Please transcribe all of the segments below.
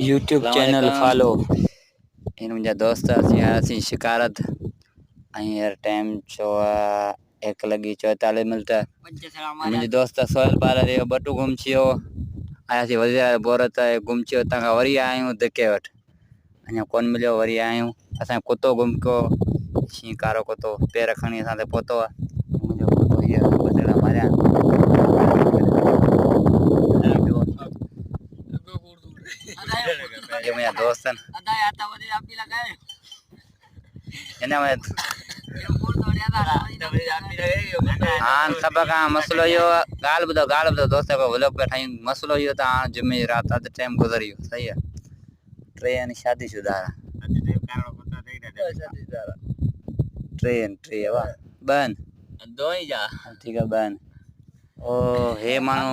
YouTube channel follow इन मुंहिंजा दोस्त असीं शिकारत यार टाइम छो 1:44 मुंहिंजे दोस्त सोहेल पार बटू गुम थियो आयासीं वज़ीर बोरत गुम थियो हुतां खां वरी आया आहियूं धिके वटि अञा कोन मिलियो वरी आया आहियूं असांजो कुतो गुम कयो शींहुं कारो कुतो पेर खणी असां ते पहुतो आहे मुंहिंजो कुतो हीअ बसड़ा मारिया ये मुंहिंजा दोस्त आहिनि हाँ सब खां मसलो इहो ॻाल्हि ॿुधो दोस्त व्लॉग पिया ठाहियूं मसलो इहो त हाणे जुमे राति अधु टाइम गुज़री वियो सही आहे टे आहिनि शादीशुदा टे वाह ॿ आहिनि दो ई जा ठीकु आहे ॿ आहिनि ओ हे माण्हू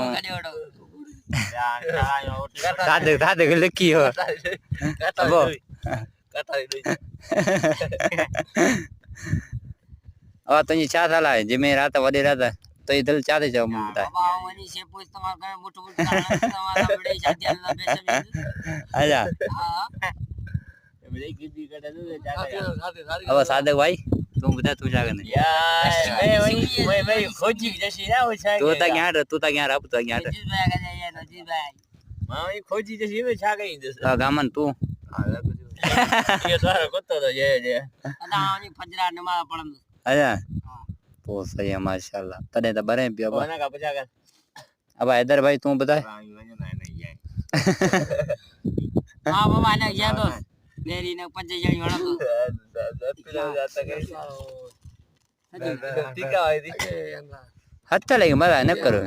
दादे लिखी हो और तुझी छा साल आहे जिमे रात वॾे रात तुझी दिलि छा थी चओ मूंखे ॿुधाए अच्छा अब सादिक भाई तू बता तू क्या करने यार मैं खोजी जैसी ना वो छा तू ता क्या रब तो क्या मां खोजी जैसी में छा गई गामन तू ये तो कुत्तो तो ये अदा वनी फजरा नमाज पढ़न अच्छा तो सही है माशाल्लाह तने तो बरे पियो बना का पूछा कर अब हैदर भाई तू बता हां बाबा ने ये तो मेरी ने पंजे जणी वणा तो जाता कैसा ठीक है हथ लगे मजा न करो